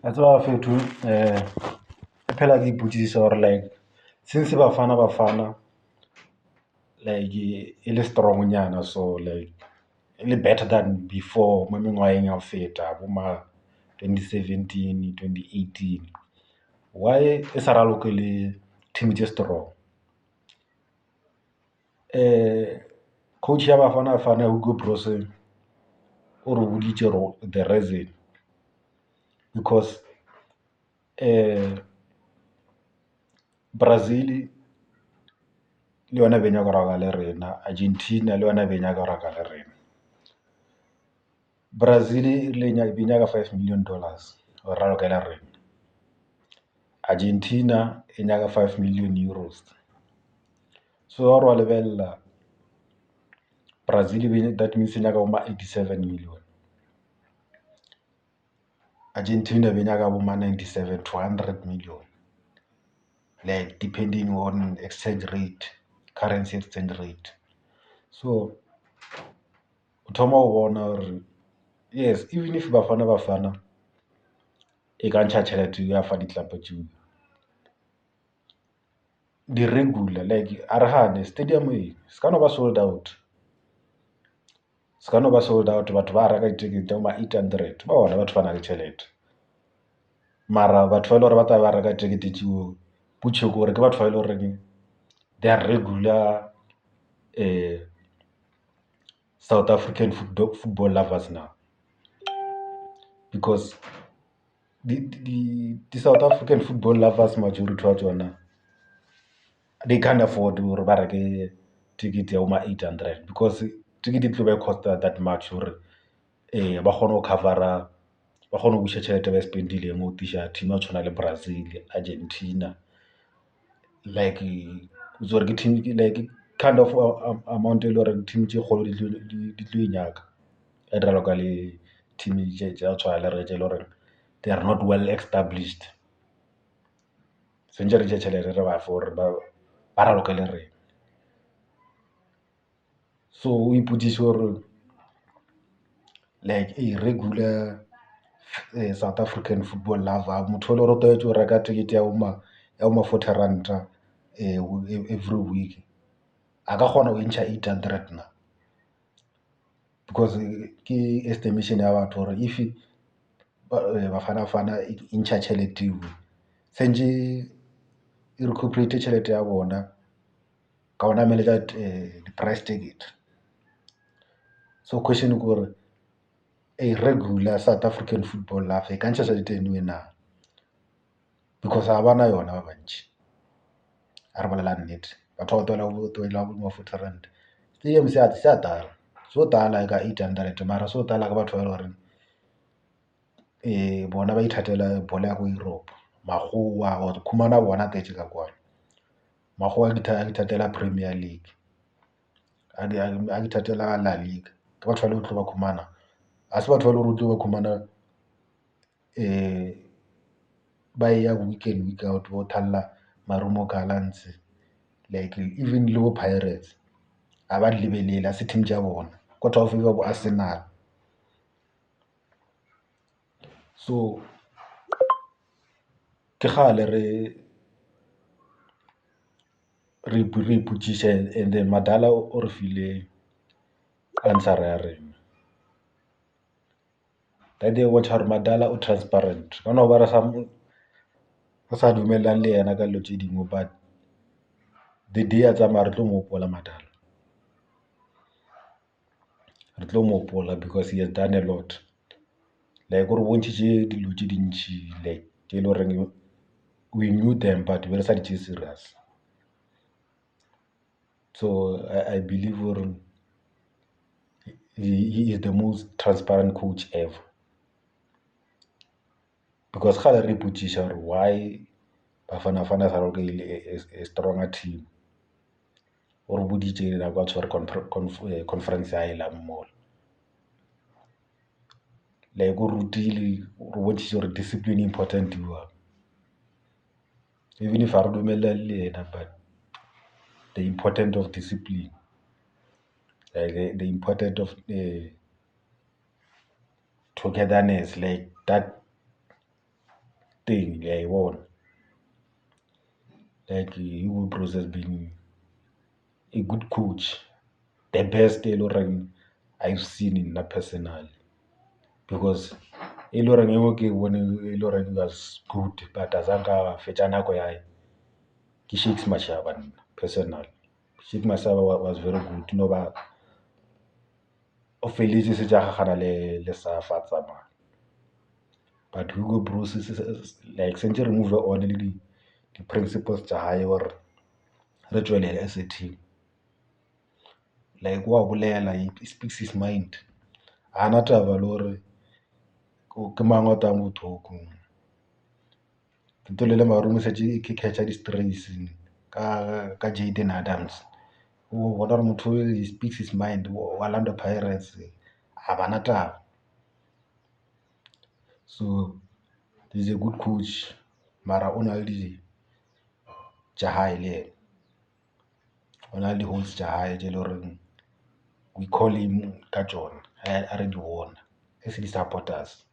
a tseba fethu phela ke ipotsisa gore like since Bafana like e le strong nyana, so like e le better than before mo mengwaheng ya go feta bo ma 2017 2018, why e sa raloke le team tse strong. Coach ya Bafana Hugo Broos o re boditse the reason because Brazil le yona be nyaka go raka le rena, Argentina le yona be nyaka go raka le rena. Brazil be nyaka $5 million go ralokela rena. Argentina e nyaka €5 million. So ga re wa lebelela Brazil that means e nyaka boma 87 million. Argentina be nyaka boma 97 to 100 million, like depending on exchange rate, currency exchange rate. So o thoma go bona gore yes, even if Bafana e ka ntsha tšhelete ya fa ditlapa tšeo di-regular, like a re gane stadium se ka no ba sold out, batho ba reka ditekete ma 800 ba bona batho ba na le tšhelete, mara batho ba e le gore ba tla ba reka tekete tšeo botšheko gore ke batho ba e le goreng they are regular South African football lovers now, because the South African football lovers majority wa tsona they can't afford gore ba reke ticket ya boma 800, because ticket e tlo ba costa that much gore ba kgone go covera, ba kgone go buša tšhelete ba e spendileng go tiša team ya go tshwana le Brazil, Argentina, like gore ke team like kind of amount e le gore team tše kgolo di tlo e nyaka e ralo ka le team tša go tshwana le re tše e le gore they are not well established. Sentše re tše tšhelete re ba fe gore ba raloke le rena. So o ipotsiše gore like a regular South African football lover, motho o le gore o tlwaetse go reka ticket ya boma 40 ranta every week, a ka kgona go ntšha 800 na, because ke estimation ya batho gore if Bafana e ntšha tšhelete eo sentše e recuperate tšhelete ya bona ka go nameletša di-price ticket. So question ke gore a regular South African football lover e ka ntšha tšhelete eno na, because ga bana yona ba bantši. A re bolela nnete, batho ba go toela bo 40 rand stadium se a tala, so tala ka 800, mara so tala ka batho ba e le goreng bona ba ithatela bolo ya go Europe. Makgowa or khumana bona tetse ka kwana, Makgowa a ithatela Premier League, a ithatela La Liga, ke batho ba le tlo ba khumana, a se batho ba le gore o tlo ba khumana ba e ya week in week out bo thalla Marumo Gallants, like even le bo Pirates a ba di lebelele, a se team tša bona, ko thwa favor bo Arsenal. So ke gale re ipotšiša, and then Madala o re file answer ya rena. That day watch gore Madala o transparent, ka no ba re sa dumellang le yena ka dilo tše dingwe, but the day a tsamaya re tlo mo opola Madala, re tlo mo opola because he has done a lot, like gore bontšhitše dilo tše dintšhi like ke e le goreng we knew them but be re sa di tšee serious. So I believe gore he is the most transparent coach ever, because gale re ipotšiša gore why Bafana sa raloke a stronger team, o re boditše nako a tshwere conference ya elang mall, like o rutile re bontšhitše gore discipline important ua, even if a re dumelelane le yena, but the importance of discipline, like the importance of togetherness, like that thing le a e bona like Hugo Broos has been a good coach, the best e le goreng I've seen in na personally, because e le goreng eo ke bone e le goreng was good but a zanka fetša nako ya ke Shakes Mashaba nna personal. Shakes Mashaba was very good, no ba o feletse se ja gagana le Safa tsamaya, but Hugo Broos like sentse re move on le di principles tša hae gore re tswelele as a team, like wa bolela he speaks his mind, a na taba le gore ke mang o tang bothoko ke ntolele marumo setse ke catcha di-strays ka Jaden Adams o bona gore motho he speaks his mind wa Orlando Pirates a bana taba. So he's a good coach mara o na le di tša hae le ena, o na le di-holes tša hae tše le gore we call him ka tšona a re di bona as di-supporters.